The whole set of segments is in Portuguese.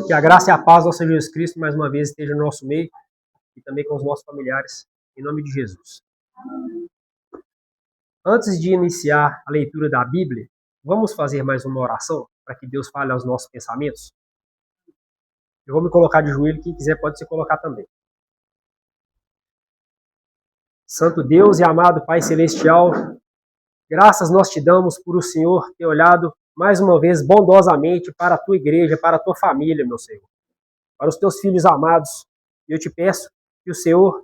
Que a graça e a paz do nosso Senhor Jesus Cristo, mais uma vez, esteja no nosso meio e também com os nossos familiares, em nome de Jesus. Antes de iniciar a leitura da Bíblia, vamos fazer mais uma oração para que Deus fale aos nossos pensamentos? Eu vou me colocar de joelho, quem quiser pode se colocar também. Santo Deus e amado Pai Celestial, graças nós te damos por o Senhor ter olhado mais uma vez bondosamente para a tua igreja, para a tua família, meu Senhor, para os teus filhos amados. E eu te peço que o Senhor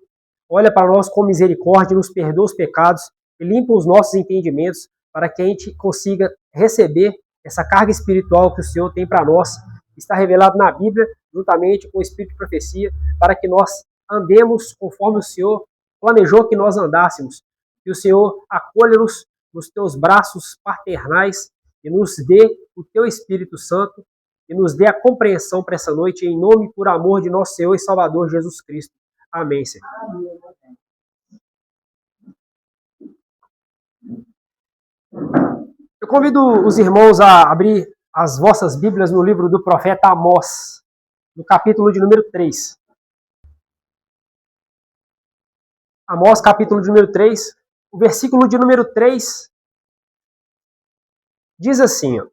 olhe para nós com misericórdia, nos perdoe os pecados e limpa os nossos entendimentos para que a gente consiga receber essa carga espiritual que o Senhor tem para nós, que está revelado na Bíblia, juntamente com o Espírito de profecia, para que nós andemos conforme o Senhor planejou que nós andássemos. Que o Senhor acolha-nos nos teus braços paternais e nos dê o teu Espírito Santo e nos dê a compreensão para essa noite, em nome e por amor de nosso Senhor e Salvador Jesus Cristo. Amém, Senhor. Eu convido os irmãos a abrir as vossas Bíblias no livro do profeta Amós, no capítulo de número 3. Amós, capítulo de número 3, o versículo de número 3 diz assim, ó, eu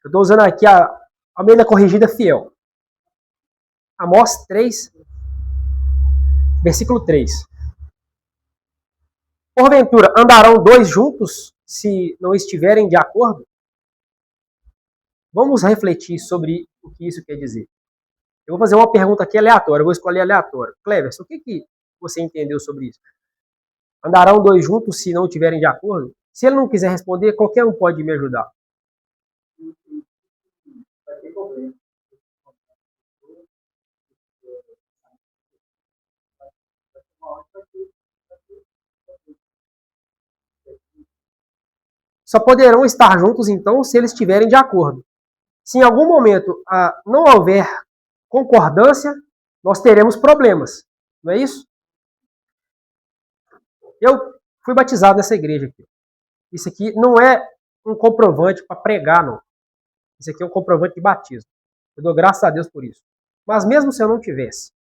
estou usando aqui a Almeida Corrigida Fiel. Amós 3, versículo 3. Porventura, andarão dois juntos se não estiverem de acordo? Vamos refletir sobre o que isso quer dizer. Eu vou fazer uma pergunta aqui aleatória, eu vou escolher aleatório. Cleverson, o que você entendeu sobre isso? Andarão dois juntos se não estiverem de acordo? Se ele não quiser responder, qualquer um pode me ajudar. Só poderão estar juntos, então, se eles estiverem de acordo. Se em algum momento não houver concordância, nós teremos problemas. Não é isso? Eu fui batizado nessa igreja aqui. Isso aqui não é um comprovante para pregar, não. Isso aqui é um comprovante de batismo. Eu dou graças a Deus por isso. Mas mesmo se eu não tivesse,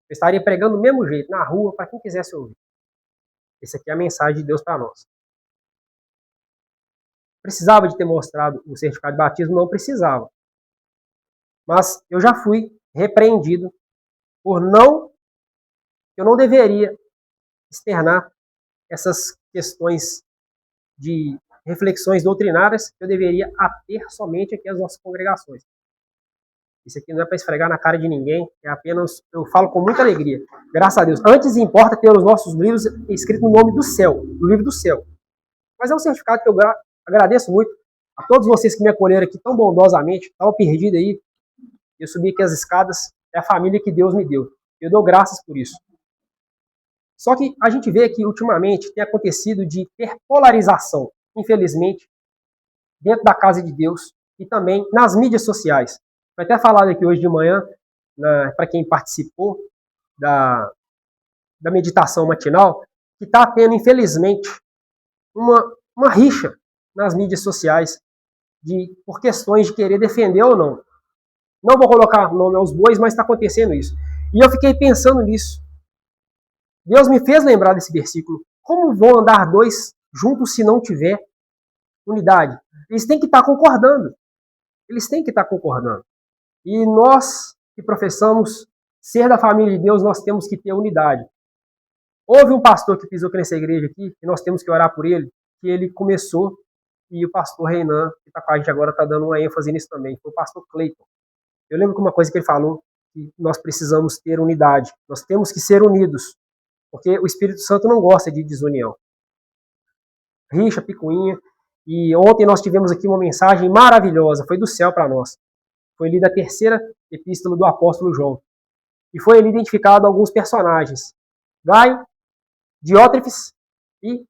eu estaria pregando do mesmo jeito, na rua, para quem quisesse ouvir. Essa aqui é a mensagem de Deus para nós. Precisava de ter mostrado o certificado de batismo? Não precisava. Mas eu já fui repreendido por eu não deveria externar essas questões de reflexões doutrinárias que eu deveria ater somente aqui às nossas congregações. Isso aqui não é para esfregar na cara de ninguém, é apenas, eu falo com muita alegria. Graças a Deus. Antes importa ter os nossos livros escritos no nome do céu, no livro do céu. Mas é um certificado que eu agradeço muito a todos vocês que me acolheram aqui tão bondosamente, estava perdido aí. Eu subi aqui as escadas, é a família que Deus me deu. Eu dou graças por isso. Só que a gente vê que ultimamente tem acontecido de ter polarização, infelizmente, dentro da casa de Deus e também nas mídias sociais. Foi até falado aqui hoje de manhã, para quem participou da meditação matinal, que está tendo, infelizmente, uma rixa nas mídias sociais por questões de querer defender ou não. Não vou colocar nome aos bois, mas está acontecendo isso. E eu fiquei pensando nisso. Deus me fez lembrar desse versículo. Como vão andar dois juntos se não tiver unidade? Eles têm que estar concordando. Eles têm que estar concordando. E nós que professamos ser da família de Deus, nós temos que ter unidade. Houve um pastor que pisou aqui nessa igreja aqui, e nós temos que orar por ele, que ele começou, e o pastor Reinan, que está com a gente agora, está dando uma ênfase nisso também, foi o pastor Cleiton. Eu lembro que uma coisa que ele falou, que nós precisamos ter unidade. Nós temos que ser unidos, porque o Espírito Santo não gosta de desunião. Rixa, picuinha. E ontem nós tivemos aqui uma mensagem maravilhosa, foi do céu para nós. Foi lida a terceira epístola do apóstolo João. E foi ali identificado alguns personagens. Gaio, Diótrefes e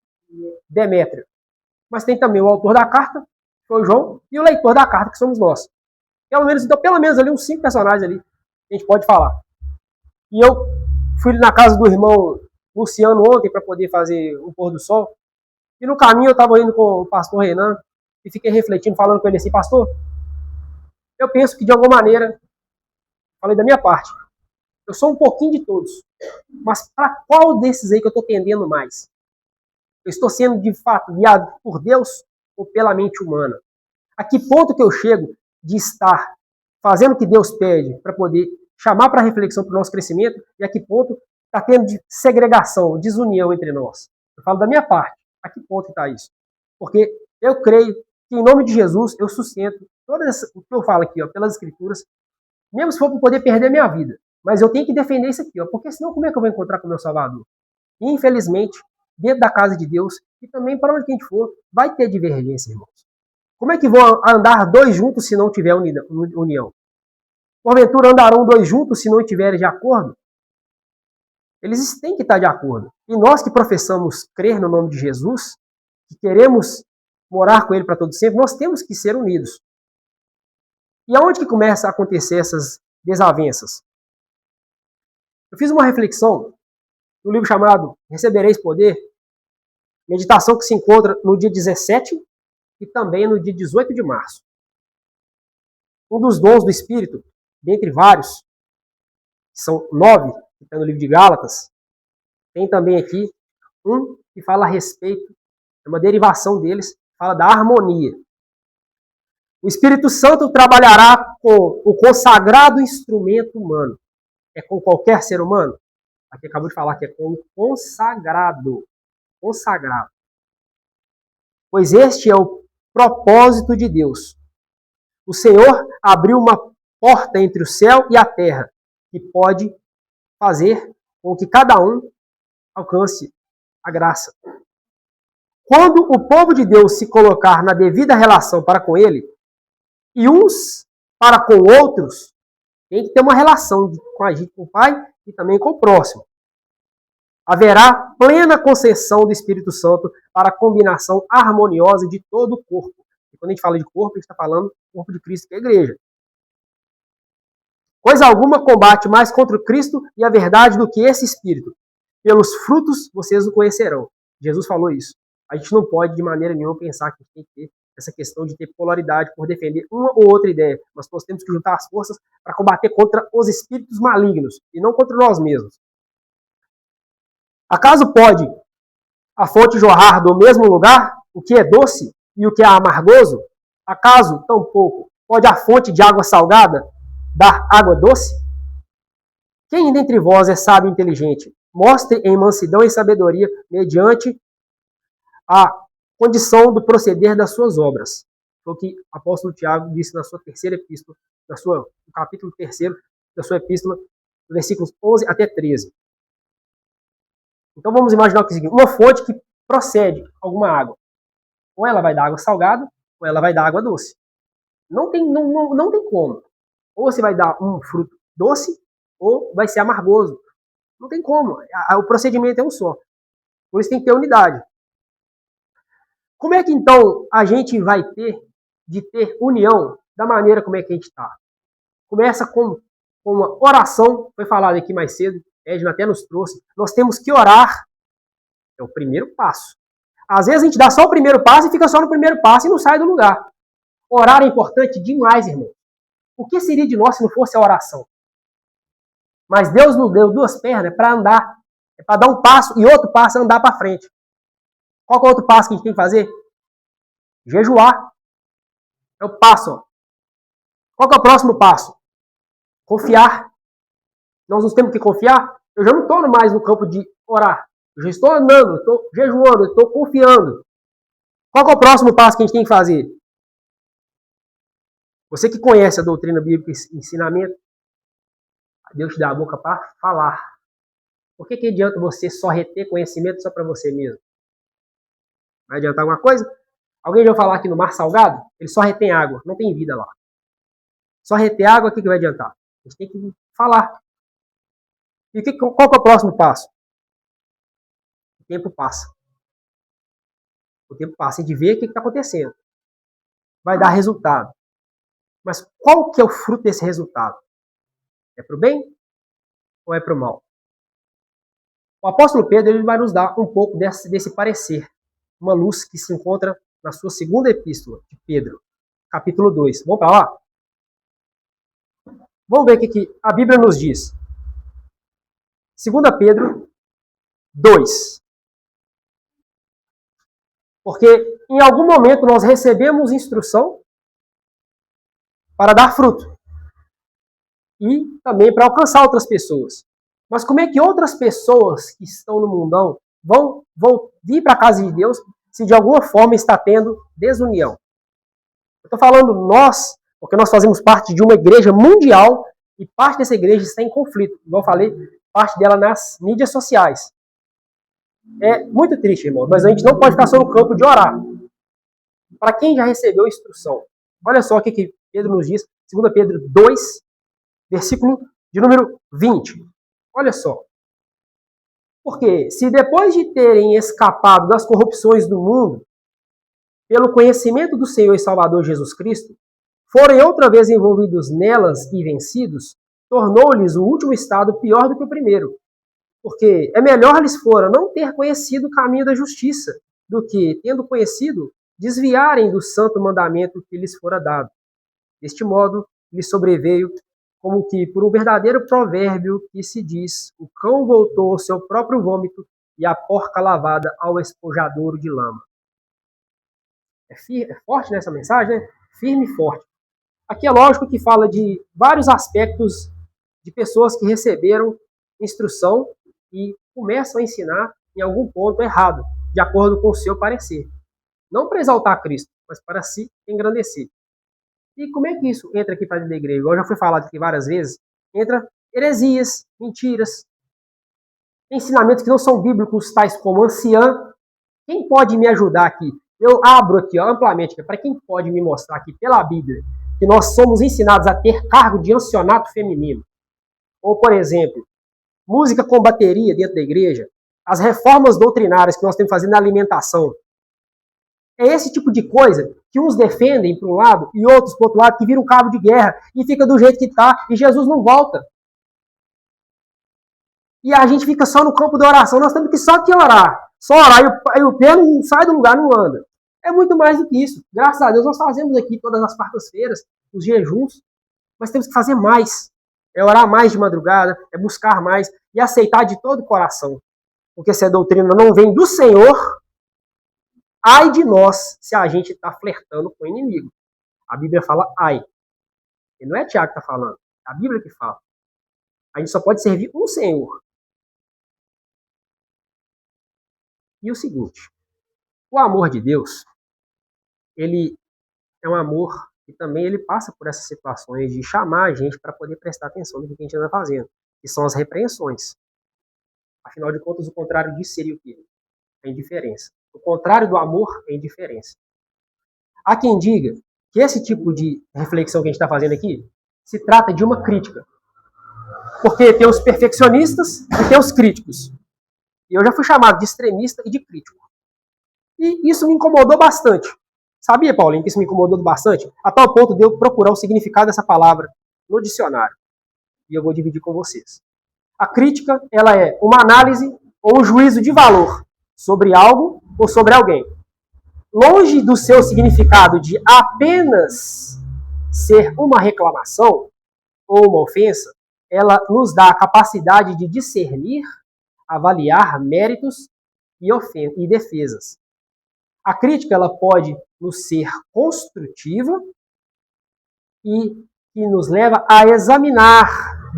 Demétrio. Mas tem também o autor da carta, que foi o João, e o leitor da carta, que somos nós. Pelo menos ali uns 5 personagens ali, a gente pode falar. E eu fui na casa do irmão Luciano ontem para poder fazer o pôr do sol. E no caminho eu estava indo com o pastor Renan e fiquei refletindo, falando com ele assim, pastor, eu penso que de alguma maneira falei da minha parte. Eu sou um pouquinho de todos. Mas para qual desses aí que eu estou tendendo mais? Eu estou sendo, de fato, guiado por Deus ou pela mente humana? A que ponto que eu chego de estar fazendo o que Deus pede para poder chamar para reflexão para o nosso crescimento e a que ponto está tendo de segregação, desunião entre nós? Eu falo da minha parte. A que ponto está isso? Porque eu creio que, em nome de Jesus, eu sustento todo o que eu falo aqui, ó, pelas Escrituras, mesmo se for para poder perder a minha vida. Mas eu tenho que defender isso aqui, ó, porque senão como é que eu vou encontrar com o meu Salvador? E, infelizmente, dentro da casa de Deus, e também para onde que a gente for, vai ter divergência, irmãos. Como é que vão andar dois juntos se não tiver união? Porventura andarão dois juntos se não estiverem de acordo? Eles têm que estar de acordo. E nós que professamos crer no nome de Jesus, que queremos morar com Ele para todo sempre, nós temos que ser unidos. E aonde que começa a acontecer essas desavenças? Eu fiz uma reflexão no livro chamado Recebereis Poder, meditação que se encontra no dia 17 e também no dia 18 de março. Um dos dons do Espírito, dentre vários, que são 9, que está no livro de Gálatas, tem também aqui um que fala a respeito, é uma derivação deles, fala da harmonia. O Espírito Santo trabalhará com o consagrado instrumento humano. É com qualquer ser humano? Aqui acabou de falar que é com o consagrado. Consagrado. Pois este é o propósito de Deus. O Senhor abriu uma porta entre o céu e a terra, que pode fazer com que cada um alcance a graça. Quando o povo de Deus se colocar na devida relação para com Ele, e uns para com outros, tem que ter uma relação com a gente, com o Pai e também com o próximo. Haverá plena concessão do Espírito Santo para a combinação harmoniosa de todo o corpo. E quando a gente fala de corpo, a gente está falando do corpo de Cristo, que é a igreja. Coisa alguma combate mais contra o Cristo e a verdade do que esse Espírito. Pelos frutos vocês o conhecerão. Jesus falou isso. A gente não pode, de maneira nenhuma, pensar que tem que ter essa questão de ter polaridade por defender uma ou outra ideia. Mas nós temos que juntar as forças para combater contra os espíritos malignos e não contra nós mesmos. Acaso pode a fonte jorrar do mesmo lugar o que é doce e o que é amargoso? Acaso, tampouco, pode a fonte de água salgada dar água doce? Quem dentre vós é sábio e inteligente? Mostre em mansidão e sabedoria mediante a condição do proceder das suas obras. Foi o que o apóstolo Tiago disse na sua terceira epístola, no capítulo 3 da sua epístola, versículos 11 até 13. Então vamos imaginar o que é o seguinte: uma fonte que procede alguma água. Ou ela vai dar água salgada, ou ela vai dar água doce. Não tem como. Ou você vai dar um fruto doce, ou vai ser amargoso. Não tem como. O procedimento é um só. Por isso tem que ter unidade. Como é que então a gente vai ter união da maneira como é que a gente está? Começa com uma oração, foi falado aqui mais cedo, Edna até nos trouxe. Nós temos que orar. É o primeiro passo. Às vezes a gente dá só o primeiro passo e fica só no primeiro passo e não sai do lugar. Orar é importante demais, irmão. O que seria de nós se não fosse a oração? Mas Deus nos deu duas pernas para andar. É para dar um passo e outro passo é andar para frente. Qual é o outro passo que a gente tem que fazer? Jejuar. É o passo. Ó. Qual é o próximo passo? Confiar. Nós nos temos que confiar. Eu já não estou mais no campo de orar. Eu já estou andando, estou jejuando, estou confiando. Qual é o próximo passo que a gente tem que fazer? Você que conhece a doutrina bíblica e ensinamento, Deus te dá a boca para falar. Por que adianta você só reter conhecimento só para você mesmo? Vai adiantar alguma coisa? Alguém já vai falar aqui no mar salgado? Ele só retém água, não tem vida lá. Só reter água, o que vai adiantar? A gente tem que falar. E qual é o próximo passo? O tempo passa. O tempo passa. A gente vê o que está acontecendo. Vai dar resultado. Mas qual que é o fruto desse resultado? É para o bem ou é para o mal? O apóstolo Pedro ele vai nos dar um pouco desse parecer. Uma luz que se encontra na sua segunda epístola de Pedro, capítulo 2. Vamos para lá? Vamos ver o que a Bíblia nos diz. 2 Pedro 2. Porque em algum momento nós recebemos instrução para dar fruto. E também para alcançar outras pessoas. Mas como é que outras pessoas que estão no mundão vão vir para a casa de Deus se de alguma forma está tendo desunião? Eu estou falando nós, porque nós fazemos parte de uma igreja mundial e parte dessa igreja está em conflito. Igual eu falei, parte dela nas mídias sociais. É muito triste, irmão, mas a gente não pode ficar só no campo de orar. Para quem já recebeu instrução. Olha só o que Pedro nos diz, 2 Pedro 2, versículo de número 20. Olha só. Porque se depois de terem escapado das corrupções do mundo, pelo conhecimento do Senhor e Salvador Jesus Cristo, forem outra vez envolvidos nelas e vencidos, tornou-lhes o último estado pior do que o primeiro. Porque é melhor lhes fora não ter conhecido o caminho da justiça, do que, tendo conhecido, desviarem do santo mandamento que lhes fora dado. Deste modo, lhes sobreveio como que por um verdadeiro provérbio que se diz: o cão voltou ao seu próprio vômito e a porca lavada ao espojadouro de lama. É forte nessa mensagem, né? Firme e forte. Aqui é lógico que fala de vários aspectos de pessoas que receberam instrução e começam a ensinar em algum ponto errado, de acordo com o seu parecer. Não para exaltar Cristo, mas para se engrandecer. E como é que isso entra aqui para dentro da igreja? Igual já foi falado aqui várias vezes, entra heresias, mentiras, ensinamentos que não são bíblicos, tais como anciã. Quem pode me ajudar aqui? Eu abro aqui ó, amplamente, para quem pode me mostrar aqui pela Bíblia que nós somos ensinados a ter cargo de ancianato feminino. Ou, por exemplo, música com bateria dentro da igreja, as reformas doutrinárias que nós temos que fazer na alimentação. É esse tipo de coisa que uns defendem para um lado e outros para o outro lado, que vira um cabo de guerra e fica do jeito que está e Jesus não volta. E a gente fica só no campo da oração, nós temos que só que orar. Só orar e o pé não sai do lugar, não anda. É muito mais do que isso. Graças a Deus nós fazemos aqui todas as quartas-feiras, os jejuns, mas temos que fazer mais. É orar mais de madrugada, é buscar mais e aceitar de todo o coração. Porque se a doutrina não vem do Senhor, ai de nós se a gente está flertando com o inimigo. A Bíblia fala ai. E não é Tiago que está falando, é a Bíblia que fala. A gente só pode servir um Senhor. E o seguinte, o amor de Deus, ele é um amor que também ele passa por essas situações de chamar a gente para poder prestar atenção no que a gente está fazendo, que são as repreensões. Afinal de contas, o contrário disso seria o quê? A indiferença. O contrário do amor é indiferença. Há quem diga que esse tipo de reflexão que a gente está fazendo aqui se trata de uma crítica. Porque tem os perfeccionistas e tem os críticos. E eu já fui chamado de extremista e de crítico. E isso me incomodou bastante. Sabia, Paulinho, que isso me incomodou bastante? A tal ponto de eu procurar o significado dessa palavra no dicionário. E eu vou dividir com vocês. A crítica, ela é uma análise ou um juízo de valor sobre algo ou sobre alguém. Longe do seu significado de apenas ser uma reclamação ou uma ofensa, ela nos dá a capacidade de discernir, avaliar méritos e defesas. A crítica ela pode nos ser construtiva e nos leva a examinar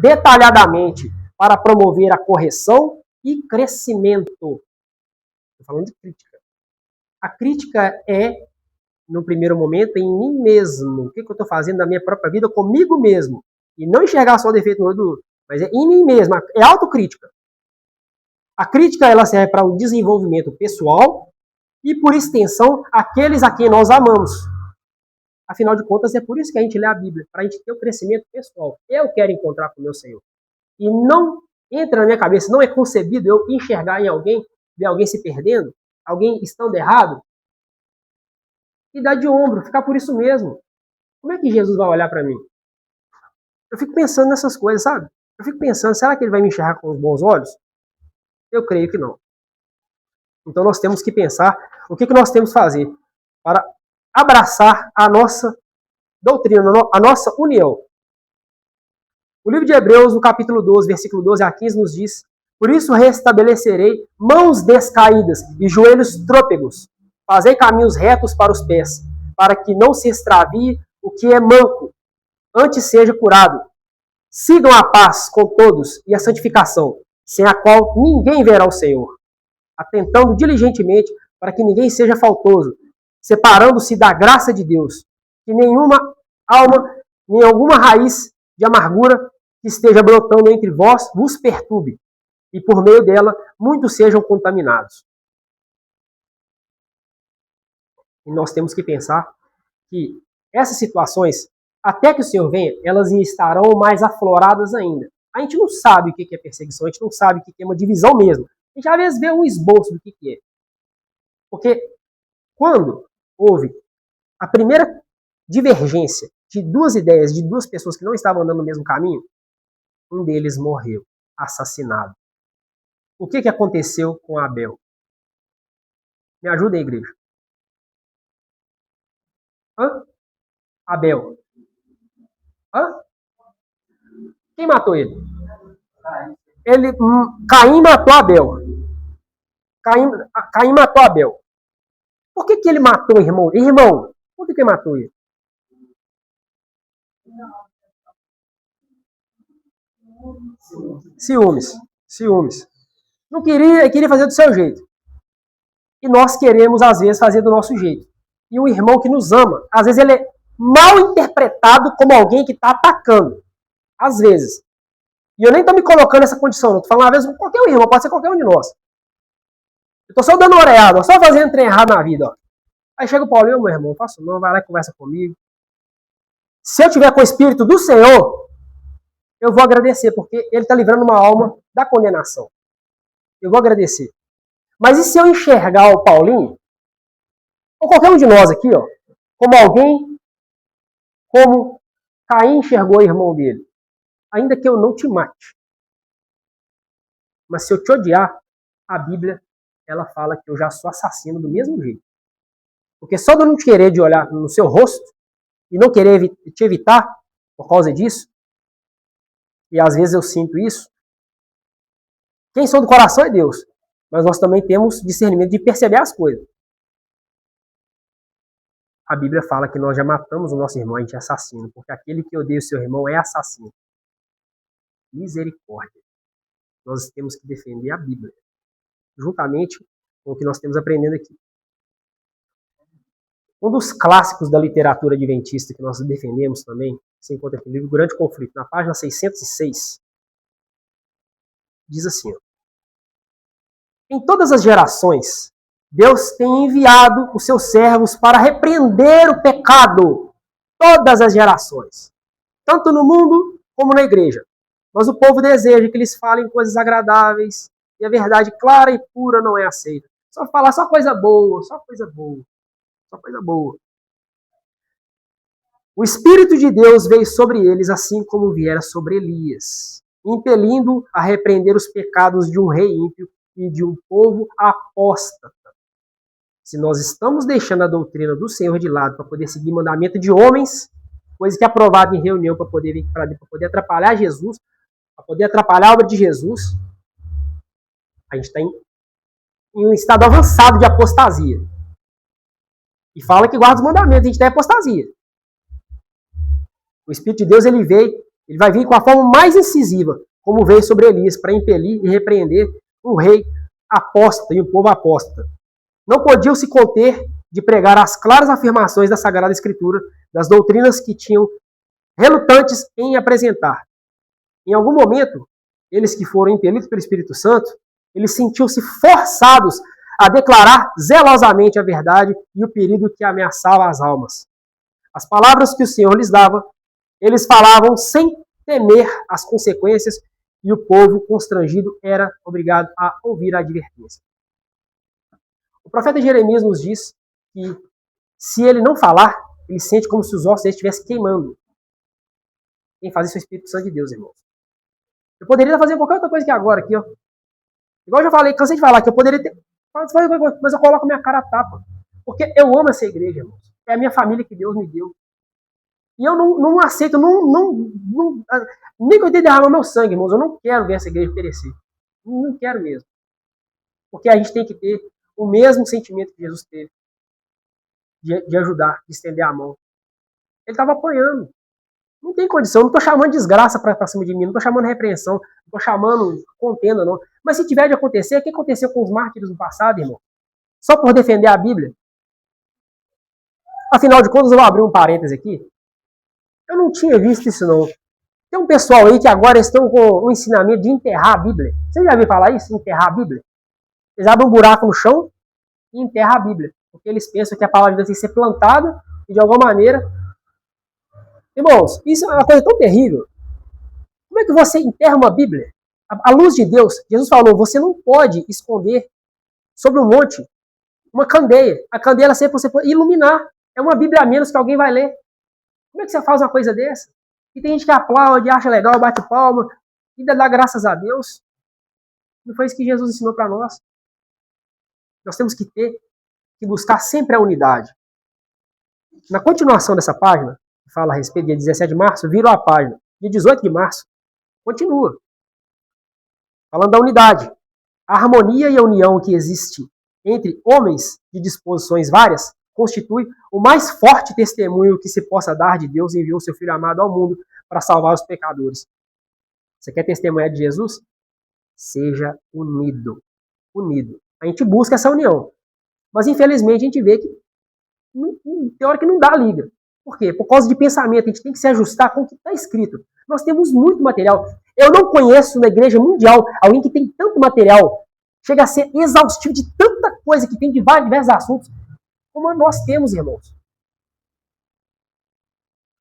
detalhadamente para promover a correção e crescimento. Estou falando de crítica. A crítica é, no primeiro momento, em mim mesmo. O que eu estou fazendo na minha própria vida comigo mesmo. E não enxergar só o defeito no outro, mas é em mim mesmo. É autocrítica. A crítica ela serve para o desenvolvimento pessoal e, por extensão, aqueles a quem nós amamos. Afinal de contas, é por isso que a gente lê a Bíblia, para a gente ter o crescimento pessoal. Eu quero encontrar com o meu Senhor. E não entra na minha cabeça, não é concebido eu enxergar em alguém, ver alguém se perdendo, alguém estando errado, e dar de ombro, ficar por isso mesmo. Como é que Jesus vai olhar para mim? Eu fico pensando nessas coisas, sabe? Eu fico pensando, será que ele vai me enxergar com os bons olhos? Eu creio que não. Então nós temos que pensar o que nós temos que fazer para abraçar a nossa doutrina, a nossa união. O livro de Hebreus, no capítulo 12, versículo 12 a 15, nos diz: por isso restabelecerei mãos descaídas e joelhos trôpegos. Fazei caminhos retos para os pés, para que não se extravie o que é manco, antes seja curado. Sigam a paz com todos e a santificação, sem a qual ninguém verá o Senhor. Atentando diligentemente para que ninguém seja faltoso, separando-se da graça de Deus, que nenhuma alma, nem alguma raiz de amargura que esteja brotando entre vós vos perturbe, e por meio dela muitos sejam contaminados. E nós temos que pensar que essas situações, até que o Senhor venha, elas estarão mais afloradas ainda. A gente não sabe o que é perseguição, a gente não sabe o que é uma divisão mesmo. A gente às vezes vê um esboço do que é. Porque quando houve a primeira divergência de duas ideias, de duas pessoas que não estavam andando no mesmo caminho, um deles morreu, assassinado. O que aconteceu com Abel? Me ajuda aí, igreja. Abel. Quem matou ele? Caim matou Abel. Caim matou Abel. Por que ele matou o irmão? Irmão, por que ele matou ele? Ciúmes. Não queria fazer do seu jeito. E nós queremos, às vezes, fazer do nosso jeito. E um irmão que nos ama, às vezes ele é mal interpretado como alguém que está atacando. Às vezes. E eu nem estou me colocando nessa condição, não. Estou falando, às vezes, qualquer um irmão, pode ser qualquer um de nós. Eu estou só dando uma oreada, só fazendo trem errado na vida. Ó. Aí chega o Paulinho, meu irmão, faço não, vai lá e conversa comigo. Se eu tiver com o Espírito do Senhor, eu vou agradecer, porque ele está livrando uma alma da condenação. Eu vou agradecer. Mas e se eu enxergar o Paulinho, ou qualquer um de nós aqui, ó, como alguém, como Caim enxergou o irmão dele? Ainda que eu não te mate. Mas se eu te odiar, a Bíblia, ela fala que eu já sou assassino do mesmo jeito. Porque só de eu não te querer de olhar no seu rosto, e não querer te evitar por causa disso, e às vezes eu sinto isso, quem sou do coração é Deus. Mas nós também temos discernimento de perceber as coisas. A Bíblia fala que nós já matamos o nosso irmão, a gente é assassino, porque aquele que odeia o seu irmão é assassino. Misericórdia. Nós temos que defender a Bíblia, juntamente com o que nós temos aprendendo aqui. Um dos clássicos da literatura adventista que nós defendemos também, se encontra aqui no livro Grande Conflito, na página 606, diz assim, ó, em todas as gerações, Deus tem enviado os seus servos para repreender o pecado. Todas as gerações. Tanto no mundo como na igreja. Mas o povo deseja que eles falem coisas agradáveis e a verdade clara e pura não é aceita. Só falar só coisa boa, só coisa boa, só coisa boa. O Espírito de Deus veio sobre eles assim como viera sobre Elias, impelindo a repreender os pecados de um rei ímpio e de um povo apóstata. Se nós estamos deixando a doutrina do Senhor de lado para poder seguir mandamento de homens, coisa que é aprovada em reunião para poder atrapalhar Jesus, para poder atrapalhar a obra de Jesus, a gente está em um estado avançado de apostasia. E fala que guarda os mandamentos, a gente está em apostasia. O Espírito de Deus ele vai vir com a forma mais incisiva, como veio sobre Elias, para impelir e repreender um rei apóstata e um povo apóstata. Não podiam se conter de pregar as claras afirmações da Sagrada Escritura, das doutrinas que tinham relutantes em apresentar. Em algum momento, eles que foram impelidos pelo Espírito Santo, eles sentiam-se forçados a declarar zelosamente a verdade e o perigo que ameaçava as almas. As palavras que o Senhor lhes dava, eles falavam sem temer as consequências e o povo constrangido era obrigado a ouvir a advertência. O profeta Jeremias nos diz que se ele não falar, ele sente como se os ossos estivessem queimando. Quem faz isso é o Espírito Santo de Deus, irmãos. Eu poderia estar fazendo qualquer outra coisa que agora, aqui, ó. Igual eu já falei, cansei de falar que eu poderia ter... Mas eu coloco minha cara a tapa. Porque eu amo essa igreja, irmãos. É a minha família que Deus me deu. E eu não aceito, nem que eu tenha derramado meu sangue, irmãos, eu não quero ver essa igreja perecer. Não quero mesmo. Porque a gente tem que ter o mesmo sentimento que Jesus teve, de ajudar, de estender a mão. Ele estava apanhando. Não tem condição, não estou chamando desgraça para cima de mim, não estou chamando repreensão, não estou chamando contenda, não. Mas se tiver de acontecer, o que aconteceu com os mártires no passado, irmão? Só por defender a Bíblia? Afinal de contas, eu vou abrir um parêntese aqui. Eu não tinha visto isso, não. Tem um pessoal aí que agora estão com o ensinamento de enterrar a Bíblia. Você já ouviu falar isso? Enterrar a Bíblia? Eles abrem um buraco no chão e enterram a Bíblia. Porque eles pensam que a palavra de Deus tem que ser plantada e, de alguma maneira... Irmãos, isso é uma coisa tão terrível. Como é que você enterra uma Bíblia? A luz de Deus, Jesus falou, você não pode esconder sobre um monte uma candeia. A candeia sempre você pode iluminar. É uma Bíblia a menos que alguém vai ler. Como é que você faz uma coisa dessa? E tem gente que aplaude, acha legal, bate palma, e dá graças a Deus. Não foi isso que Jesus ensinou para nós. Nós temos que buscar sempre a unidade. Na continuação dessa página, que fala a respeito do dia 17 de março, virou a página. Dia 18 de março, continua. Falando da unidade. A harmonia e a união que existe entre homens de disposições várias constitui o mais forte testemunho que se possa dar de Deus enviou seu Filho amado ao mundo para salvar os pecadores. Você quer testemunhar de Jesus? Seja unido. Unido. A gente busca essa união. Mas, infelizmente, a gente vê que tem hora que não dá liga. Por quê? Por causa de pensamento. A gente tem que se ajustar com o que está escrito. Nós temos muito material. Eu não conheço na igreja mundial alguém que tem tanto material, chega a ser exaustivo de tanta coisa que tem de vários diversos assuntos, como nós temos, irmãos.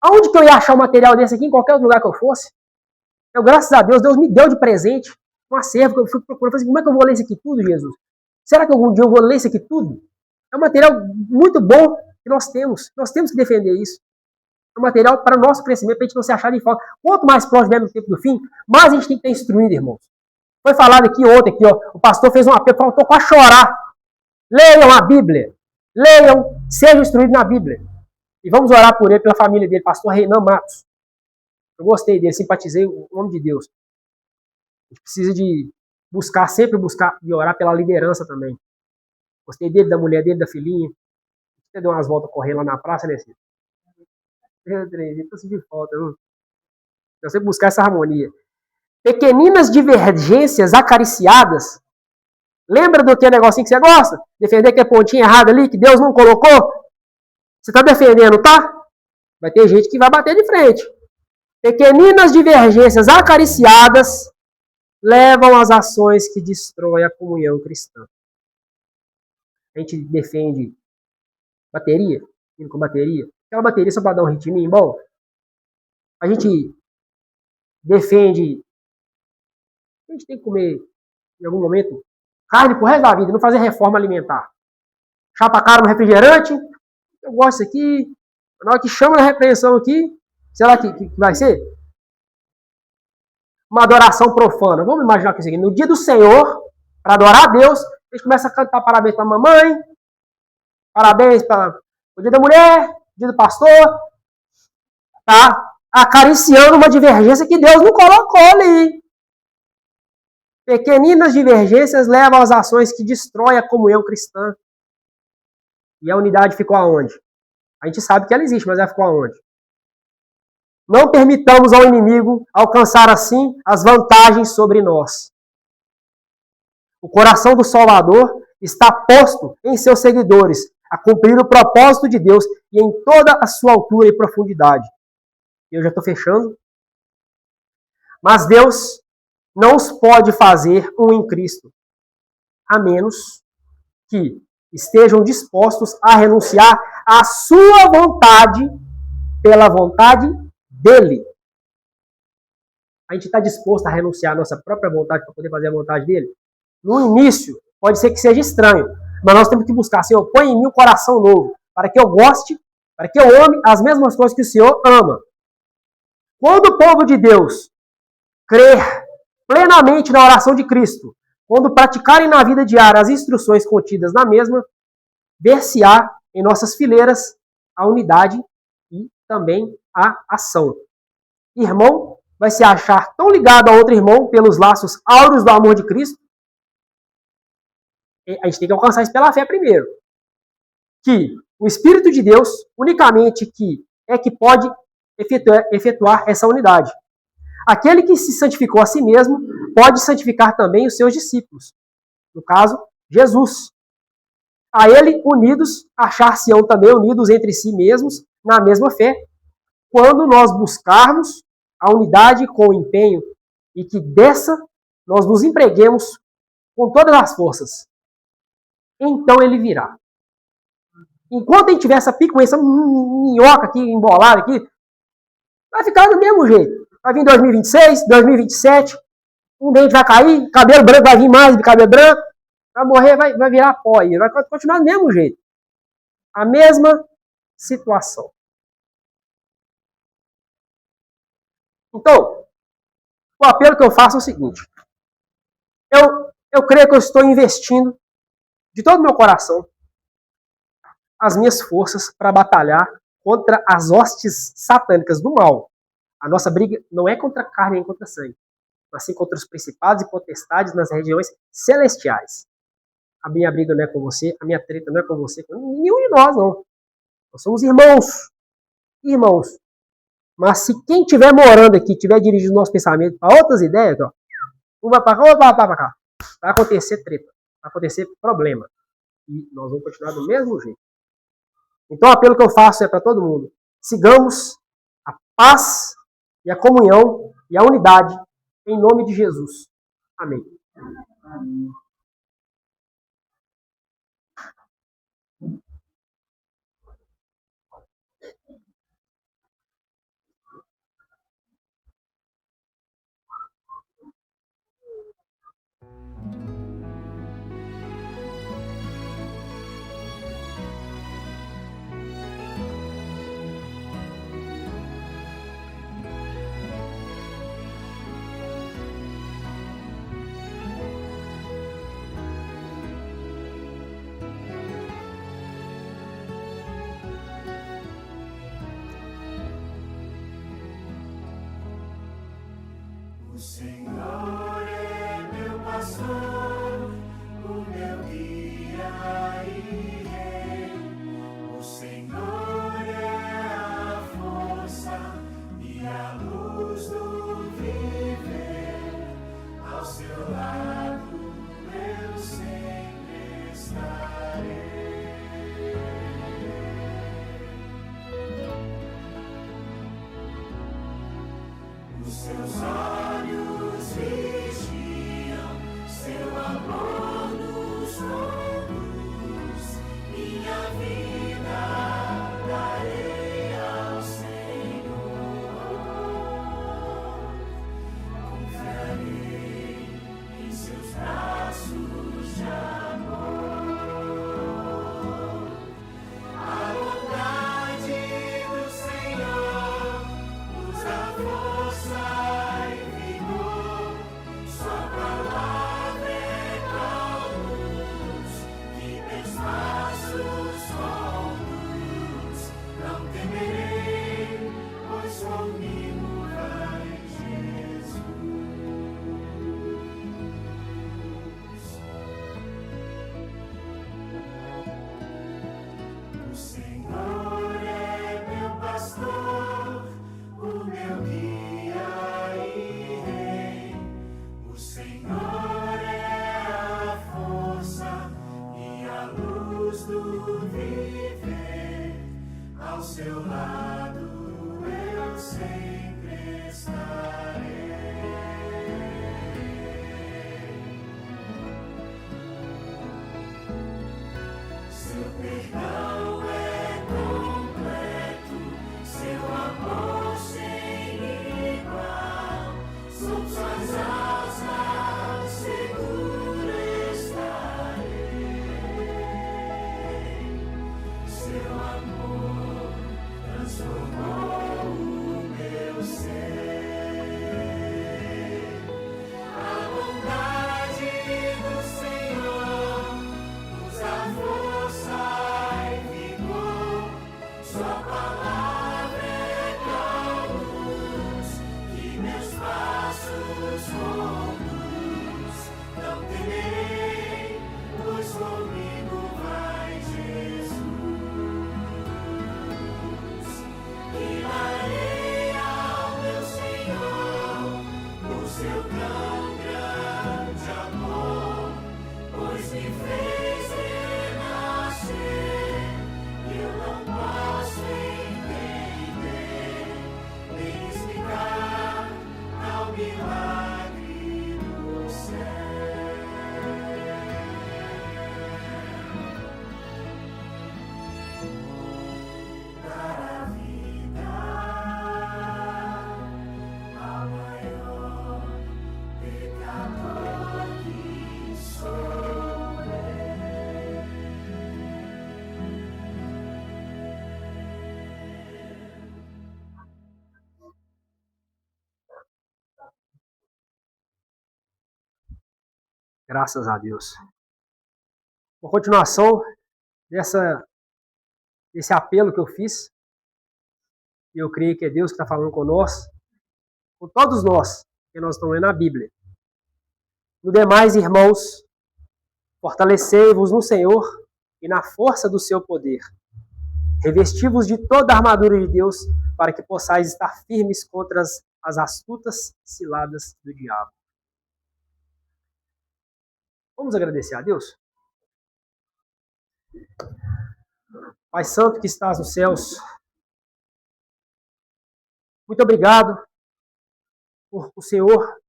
Aonde que eu ia achar um material desse aqui, em qualquer lugar que eu fosse? Eu, graças a Deus, Deus me deu de presente um acervo que eu fui procurando. Eu falei assim, como é que eu vou ler isso aqui tudo, Jesus? Será que algum dia eu vou ler isso aqui tudo? É um material muito bom que nós temos. Nós temos que defender isso. É um material para o nosso crescimento, para a gente não se achar de falta. Quanto mais próximo é no tempo do fim, mais a gente tem que estar instruído, irmãos. Foi falado aqui ontem, o pastor fez um apelo, faltou para chorar. Leiam a Bíblia. Leiam, sejam instruídos na Bíblia. E vamos orar por ele, pela família dele, pastor Reinan Matos. Eu gostei dele, simpatizei o nome de Deus. A gente precisa de sempre buscar e orar pela liderança também. Gostei dele, da mulher dele, da filhinha. Você deu umas voltas correndo lá na praça, né, Cid? Estou sentindo falta, viu? Então, sempre buscar essa harmonia. Pequeninas divergências acariciadas. Lembra do que negocinho que você gosta? Defender que é pontinho errado ali, que Deus não colocou? Você está defendendo, tá? Vai ter gente que vai bater de frente. Pequeninas divergências acariciadas levam às ações que destroem a comunhão cristã. A gente defende bateria, com bateria. Aquela bateria só para dar um ritminho bom. A gente defende. A gente tem que comer, em algum momento, carne pro resto da vida, não fazer reforma alimentar. Chapa a cara no refrigerante. Eu gosto disso aqui. Na hora que chama a repreensão aqui, será que vai ser? Uma adoração profana. Vamos imaginar que é o seguinte: no dia do Senhor, para adorar a Deus, a gente começa a cantar parabéns para a mamãe, parabéns para o dia da mulher, dia do pastor, tá? Acariciando uma divergência que Deus não colocou ali. Pequeninas divergências levam às ações que destroem a comunhão cristã. E a unidade ficou aonde? A gente sabe que ela existe, mas ela ficou aonde? Não permitamos ao inimigo alcançar assim as vantagens sobre nós. O coração do Salvador está posto em seus seguidores a cumprir o propósito de Deus e em toda a sua altura e profundidade. Eu já estou fechando. Mas Deus não os pode fazer um em Cristo, a menos que estejam dispostos a renunciar à sua vontade pela vontade dele. A gente está disposto a renunciar à nossa própria vontade para poder fazer a vontade dele? No início, pode ser que seja estranho, mas nós temos que buscar, Senhor, põe em mim um coração novo, para que eu goste, para que eu ame as mesmas coisas que o Senhor ama. Quando o povo de Deus crer plenamente na oração de Cristo, quando praticarem na vida diária as instruções contidas na mesma, ver-se-á em nossas fileiras a unidade e também a ação. Irmão vai se achar tão ligado a outro irmão pelos laços áureos do amor de Cristo. A gente tem que alcançar isso pela fé primeiro. Que o Espírito de Deus, unicamente que pode efetuar essa unidade. Aquele que se santificou a si mesmo pode santificar também os seus discípulos. No caso, Jesus. A ele unidos, achar-se-ão também unidos entre si mesmos na mesma fé, quando nós buscarmos a unidade com empenho e que dessa nós nos empreguemos com todas as forças. Então ele virá. Enquanto a gente tiver essa essa minhoca aqui, embolada aqui, vai ficar do mesmo jeito. Vai vir 2026, 2027, um dente vai cair, cabelo branco vai vir mais de cabelo branco, vai morrer, vai virar pó aí, vai continuar do mesmo jeito. A mesma situação. Então, o apelo que eu faço é o seguinte. Eu creio que eu estou investindo de todo o meu coração as minhas forças para batalhar contra as hostes satânicas do mal. A nossa briga não é contra a carne nem contra a sangue, mas sim contra os principados e potestades nas regiões celestiais. A minha briga não é com você, a minha treta não é com você, com nenhum de nós, não. Nós somos irmãos. Irmãos. Mas se quem estiver morando aqui, estiver dirigindo o nosso pensamento para outras ideias, ó, um vai para cá, outro vai para cá, vai acontecer treta, vai acontecer problema. E nós vamos continuar do mesmo jeito. Então o apelo que eu faço é para todo mundo. Sigamos a paz e a comunhão e a unidade em nome de Jesus. Amém. O Senhor é meu pastor, o meu guia e rei. O Senhor é a força e a luz do viver. Ao seu lado eu sempre estarei. Os seus olhos vigiam, seu amor nos conduz, Graças a Deus. Uma continuação desse apelo que eu fiz, e eu creio que é Deus que está falando conosco, com todos nós, que nós estamos lendo a Bíblia. No demais, irmãos, fortalecei-vos no Senhor e na força do seu poder. Revesti-vos de toda a armadura de Deus, para que possais estar firmes contra as astutas ciladas do diabo. Vamos agradecer a Deus? Pai Santo que estás nos céus, muito obrigado por o Senhor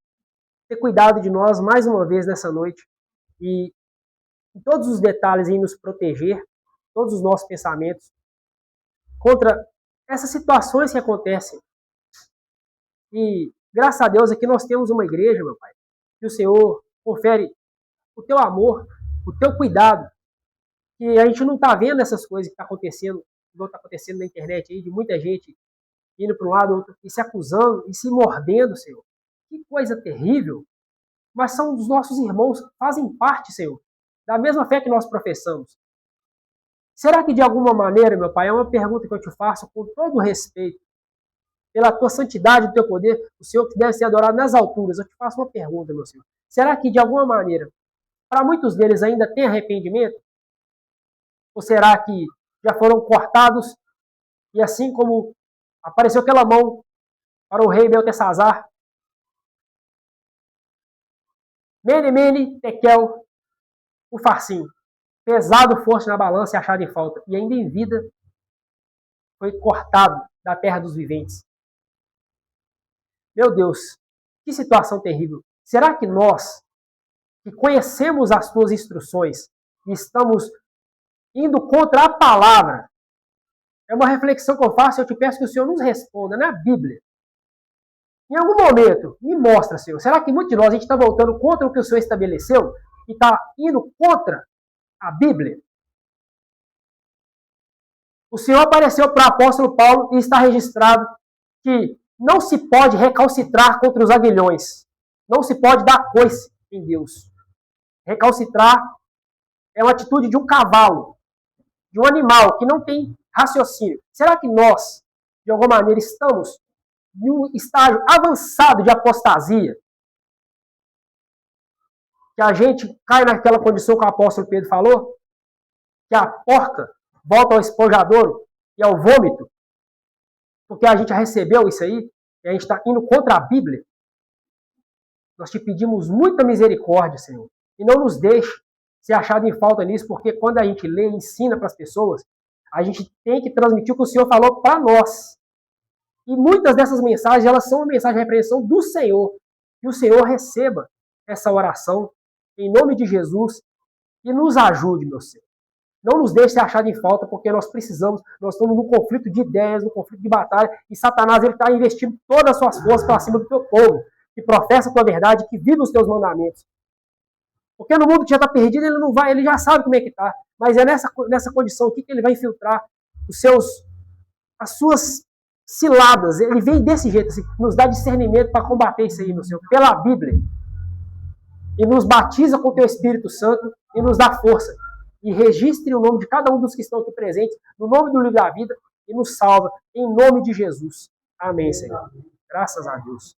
ter cuidado de nós mais uma vez nessa noite e em todos os detalhes em nos proteger, todos os nossos pensamentos, contra essas situações que acontecem. E graças a Deus aqui nós temos uma igreja, meu Pai, que o Senhor confere o teu amor, o teu cuidado, que a gente não está vendo essas coisas que estão acontecendo, igual está acontecendo na internet aí, de muita gente indo para um lado outro e se acusando e se mordendo, Senhor. Que coisa terrível. Mas são os nossos irmãos, fazem parte, Senhor, da mesma fé que nós professamos. Será que de alguma maneira, meu Pai, é uma pergunta que eu te faço com todo respeito, pela tua santidade e teu poder, o Senhor que deve ser adorado nas alturas, eu te faço uma pergunta, meu Senhor. Será que de alguma maneira, para muitos deles ainda tem arrependimento? Ou será que já foram cortados e assim como apareceu aquela mão para o rei Beltesazar, Mene, Mene, Tekel, o farcinho, pesado fosse na balança e achado em falta, e ainda em vida foi cortado da terra dos viventes. Meu Deus, que situação terrível. Será que nós, que conhecemos as tuas instruções e estamos indo contra a palavra, é uma reflexão que eu faço e eu te peço que o Senhor nos responda na Bíblia. Em algum momento, me mostra, Senhor, será que muitos de nós a gente está voltando contra o que o Senhor estabeleceu e está indo contra a Bíblia? O Senhor apareceu para o apóstolo Paulo e está registrado que não se pode recalcitrar contra os aguilhões. Não se pode dar coice em Deus. Recalcitrar é uma atitude de um cavalo, de um animal que não tem raciocínio. Será que nós, de alguma maneira, estamos em um estágio avançado de apostasia? Que a gente cai naquela condição que o apóstolo Pedro falou? Que a porca volta ao esponjadouro e ao vômito? Porque a gente recebeu isso aí e a gente está indo contra a Bíblia. Nós te pedimos muita misericórdia, Senhor. E não nos deixe ser achado em falta nisso, porque quando a gente lê e ensina para as pessoas, a gente tem que transmitir o que o Senhor falou para nós. E muitas dessas mensagens, elas são uma mensagem de repreensão do Senhor. Que o Senhor receba essa oração em nome de Jesus e nos ajude, meu Senhor. Não nos deixe ser achado em falta, porque nós precisamos, nós estamos num conflito de ideias, num conflito de batalha, e Satanás está investindo todas as suas forças para cima do teu povo, que professa a tua verdade, que vive os teus mandamentos. Porque no mundo que já está perdido, ele não vai, ele já sabe como é que está. Mas é nessa condição aqui que ele vai infiltrar as suas ciladas. Ele vem desse jeito, assim, nos dá discernimento para combater isso aí, meu Senhor, pela Bíblia. E nos batiza com o teu Espírito Santo e nos dá força. E registre o nome de cada um dos que estão aqui presentes, no nome do livro da vida, e nos salva, em nome de Jesus. Amém, Senhor. Graças a Deus.